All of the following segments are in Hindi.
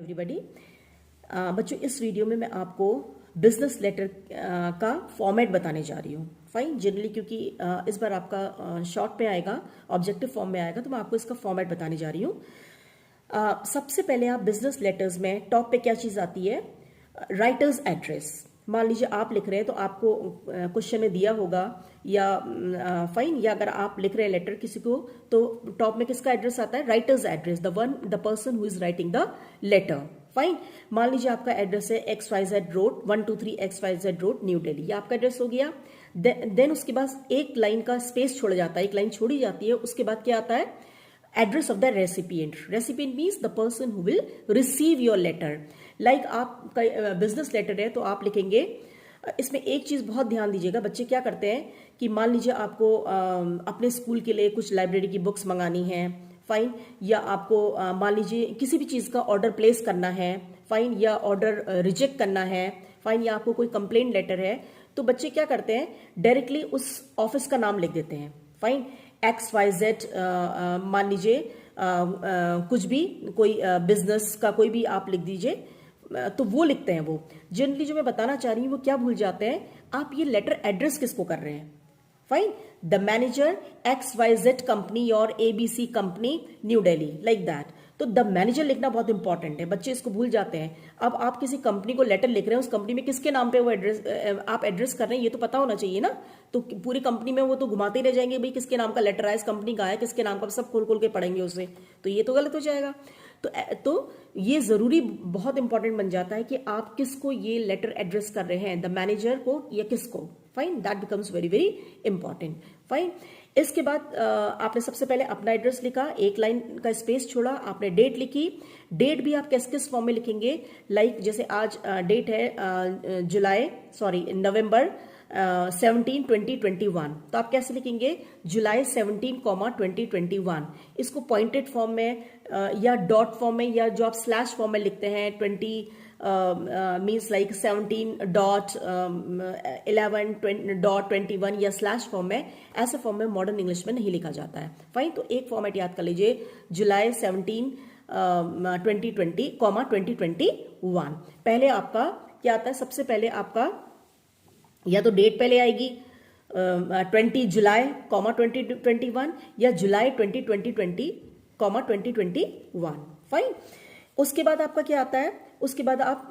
एवरीबडी बच्चों, इस वीडियो में मैं आपको बिजनेस लेटर का फॉर्मेट बताने जा रही हूँ। फाइन, जनरली क्योंकि इस बार आपका शॉर्ट पे आएगा, ऑब्जेक्टिव फॉर्म में आएगा, तो मैं आपको इसका फॉर्मेट बताने जा रही हूँ। सबसे पहले आप बिजनेस लेटर्स में टॉप पे क्या चीज़ आती है? Writer's address. मान लीजिए आप लिख रहे हैं तो आपको क्वेश्चन में दिया होगा या फाइन, या अगर आप लिख रहे हैं लेटर किसी को तो टॉप में किसका एड्रेस आता है? Writer's address, the person who is writing the letter. Fine, मान लीजिए आपका एड्रेस है XYZ road 123 XYZ road new Delhi, ये आपका एड्रेस हो गया। देन उसके बाद एक लाइन का स्पेस छोड़ा जाता है, एक लाइन छोड़ी जाती है, उसके बाद क्या आता है? Address of the recipient. Recipient means the person who will receive your letter. Like आपका बिजनेस लेटर है तो आप लिखेंगे, इसमें एक चीज बहुत ध्यान दीजिएगा बच्चे, क्या करते हैं कि मान लीजिए आपको अपने स्कूल के लिए कुछ लाइब्रेरी की बुक्स मंगानी है, फाइन, या आपको मान लीजिए किसी भी चीज का ऑर्डर प्लेस करना है, फाइन, या ऑर्डर रिजेक्ट करना है, फाइन, या आपको कोई कंप्लेंट लेटर है, तो बच्चे क्या करते हैं? डायरेक्टली उस ऑफिस का नाम लिख देते हैं। फाइन, XYZ मान लीजिए कुछ भी, कोई बिजनेस का कोई भी आप लिख दीजिए, तो वो लिखते हैं। वो जनरली जो मैं बताना चाह रही हूँ वो क्या भूल जाते हैं, आप ये लेटर एड्रेस किसको कर रहे हैं? Fine, the manager XYZ company और ABC company new Delhi, like that. तो द मैनेजर लिखना बहुत इंपॉर्टेंट है, बच्चे इसको भूल जाते हैं। अब आप किसी कंपनी को लेटर लिख रहे हैं, उस कंपनी में किसके नाम पे वो एड्रेस आप एड्रेस कर रहे हैं, ये तो पता होना चाहिए ना। तो पूरी कंपनी में वो तो घुमाते ही रह जाएंगे, भाई किसके नाम का लेटर आया, इस कंपनी का आया, किसके नाम का, सब खोल खोल के पढ़ेंगे उसे, तो ये तो गलत हो जाएगा। तो ये जरूरी बहुत इंपॉर्टेंट बन जाता है कि आप किसको ये लेटर एड्रेस कर रहे हैं, द मैनेजर को या किसको। Fine, that becomes very very important. Fine, इसके बाद आपने सबसे पहले अपना एड्रेस लिखा, एक लाइन का स्पेस छोड़ा, आपने डेट लिखी। डेट भी आप किस किस फॉर्म में लिखेंगे? लाइक जैसे आज डेट है नवंबर 17 2021, तो आप कैसे लिखेंगे? जुलाई 17, 2021। इसको पॉइंटेड फॉर्म में या डॉट फॉर्म में, या जो आप स्लैश फॉर्म में लिखते हैं, 20 मीन्स लाइक 17.11.21 या स्लैश फॉर्म में, ऐसे फॉर्म में मॉडर्न इंग्लिश में नहीं लिखा जाता है। फाइन, तो एक फॉर्मेट याद कर लीजिए, जुलाई 17 2020, 2021। पहले आपका क्या आता है? सबसे पहले आपका या तो डेट पहले आएगी 20 जुलाई 2021, या जुलाई 2020, 2021। फाइन, उसके बाद आपका क्या आता है? उसके बाद आप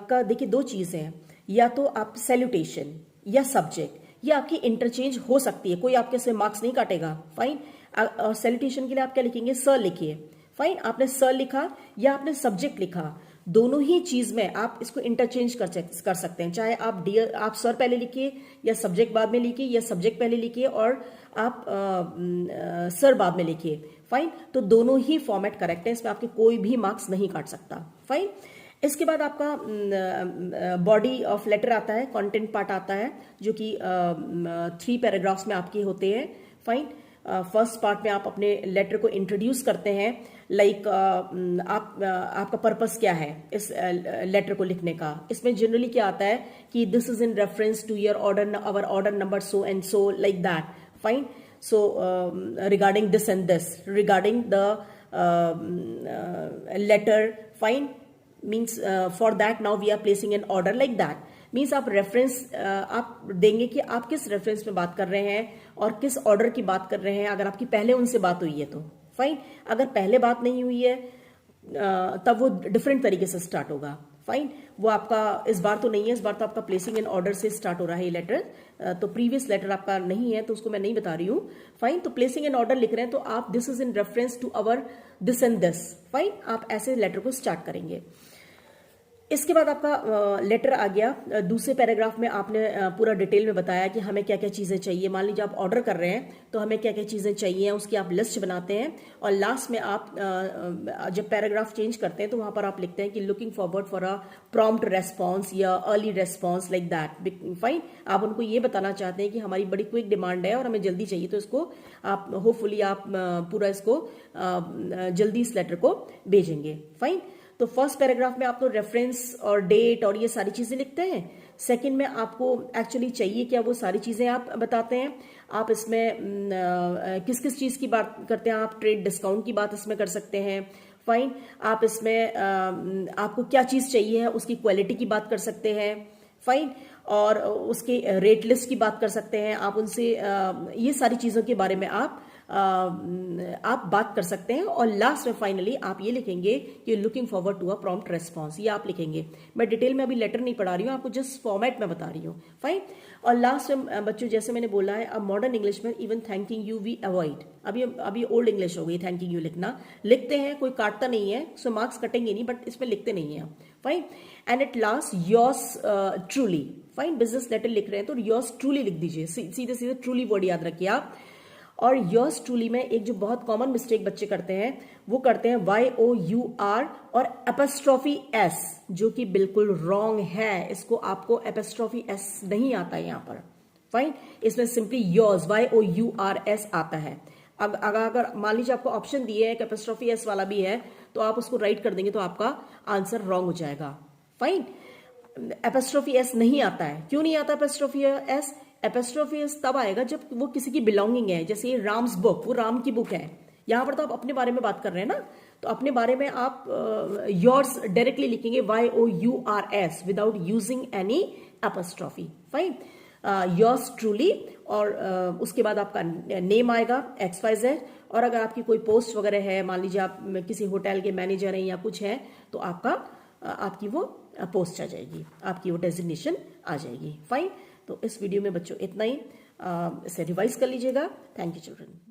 का देखिए दो चीजें हैं, या तो आप सैल्यूटेशन या सब्जेक्ट, ये आपकी इंटरचेंज हो सकती है, कोई आपके से मार्क्स नहीं काटेगा। फाइन, और सैल्यूटेशन के लिए आप क्या लिखेंगे? सर लिखिए। फाइन, आपने सर लिखा या आपने सब्जेक्ट लिखा, दोनों ही चीज में आप इसको इंटरचेंज कर सकते हैं। चाहे आप डियर, आप सर पहले लिखिए, या सब्जेक्ट बाद में लिखिए, या सब्जेक्ट पहले लिखिए और आप सर बाद में लिखिए। फाइन, तो दोनों ही फॉर्मेट करेक्ट है, इसमें आपके कोई भी मार्क्स नहीं काट सकता। फाइन, इसके बाद आपका बॉडी ऑफ लेटर आता है, कंटेंट पार्ट आता है, जो कि 3 पैराग्राफ्स में आपके होते हैं। फाइन, फर्स्ट पार्ट में आप अपने लेटर को इंट्रोड्यूस करते हैं, लाइक आपका पर्पस क्या है इस लेटर को लिखने का। इसमें जनरली क्या आता है कि this is in reference to your order, our order number so and so, like that. Fine, so regarding this and this, regarding the letter, fine, means for that now we are placing an order, like that. Means आप रेफरेंस आप देंगे कि आप किस रेफरेंस में बात कर रहे हैं और किस ऑर्डर की बात कर रहे हैं, अगर आपकी पहले उनसे बात हुई है तो। फाइन, अगर पहले बात नहीं हुई है तब वो डिफरेंट तरीके से स्टार्ट होगा। फाइन, वो आपका इस बार तो नहीं है, इस बार तो आपका प्लेसिंग एन ऑर्डर से स्टार्ट हो रहा है ये लेटर, तो प्रीवियस लेटर आपका नहीं है तो उसको मैं नहीं बता रही हूँ। फाइन, तो प्लेसिंग एन ऑर्डर लिख रहे हैं तो आप this is in reference to our this and this. Fine, आप ऐसे लेटर को स्टार्ट करेंगे। इसके बाद आपका लेटर आ गया। दूसरे पैराग्राफ में आपने पूरा डिटेल में बताया कि हमें क्या क्या चीज़ें चाहिए। मान लीजिए आप ऑर्डर कर रहे हैं तो हमें क्या क्या चीज़ें चाहिए, उसकी आप लिस्ट बनाते हैं, और लास्ट में आप जब पैराग्राफ चेंज करते हैं तो वहाँ पर आप लिखते हैं कि looking forward for a prompt response या early response, like that. Fine, आप उनको ये बताना चाहते हैं कि हमारी बड़ी क्विक डिमांड है और हमें जल्दी चाहिए, तो इसको आप होपफुली आप पूरा इसको जल्दी इस लेटर को भेजेंगे। फाइन, तो फर्स्ट पैराग्राफ में आप तो रेफरेंस और डेट और ये सारी चीजें लिखते हैं। सेकंड में आपको एक्चुअली चाहिए क्या, वो सारी चीजें आप बताते हैं। आप इसमें किस किस चीज की बात करते हैं, आप ट्रेड डिस्काउंट की बात इसमें कर सकते हैं, फाइन। आप इसमें आपको क्या चीज़ चाहिए है उसकी क्वालिटी की बात कर सकते हैं, फाइन। और उसके रेट लिस्ट की बात कर सकते हैं आप उनसे, ये सारी चीज़ों के बारे में आप बात कर सकते हैं। और लास्ट में फाइनली आप ये लिखेंगे कि looking forward to a prompt response, ये आप लिखेंगे। मैं डिटेल में अभी लेटर नहीं पढ़ा रही हूँ आपको, जस्ट फॉर्मेट में बता रही हूँ, फाइन। और लास्ट में बच्चों जैसे मैंने बोला है, अब मॉडर्न इंग्लिश में even thanking you we avoid, अभी ओल्ड इंग्लिश हो गई थैंकिंग यू लिखना, लिखते हैं कोई काटता नहीं है, सो मार्क्स कटेंगे नहीं, बट इसमें लिखते नहीं है, fine. And at last yours truly, fine. Business letter लिख रहे हैं तो योर्स ट्रूली लिख दीजिए, सीधे सीधे ट्रूली वर्ड याद रखिए आप। और योर्स ट्रूली में एक जो बहुत कॉमन मिस्टेक बच्चे करते हैं, वो करते हैं YOUR और एपोस्ट्रोफी S, जो कि बिल्कुल रॉन्ग है। इसको आपको एपोस्ट्रोफी S नहीं आता है यहाँ पर, फाइन। इसमें सिंपली योर्स YOURS आता है। अगर मान लीजिए आपको ऑप्शन दिए है, एपोस्ट्रोफी S वाला भी है, तो आप उसको राइट कर देंगे तो आपका आंसर रॉन्ग हो जाएगा, फाइन। एपोस्ट्रोफी S नहीं आता है। क्यों नहीं आता एपोस्ट्रोफी S? एपोस्ट्रोफी एस तब आएगा जब वो किसी की बिलोंगिंग है, जैसे ये राम्स बुक, वो राम की बुक है। यहाँ पर तो आप अपने बारे में बात कर रहे हैं ना, तो अपने बारे में आप योर्स डायरेक्टली लिखेंगे YOURS without using any apostrophe, fine. Yours truly, और उसके बाद आपका नेम आएगा XYZ। और अगर आपकी कोई पोस्ट वगैरह है, मान लीजिए आप किसी होटल के मैनेजर हैं या कुछ है, तो आपकी वो पोस्ट आ जाएगी, आपकी वो डेजिग्नेशन आ जाएगी, फाइन। तो इस वीडियो में बच्चों इतना ही, इसे रिवाइज कर लीजिएगा। Thank you children.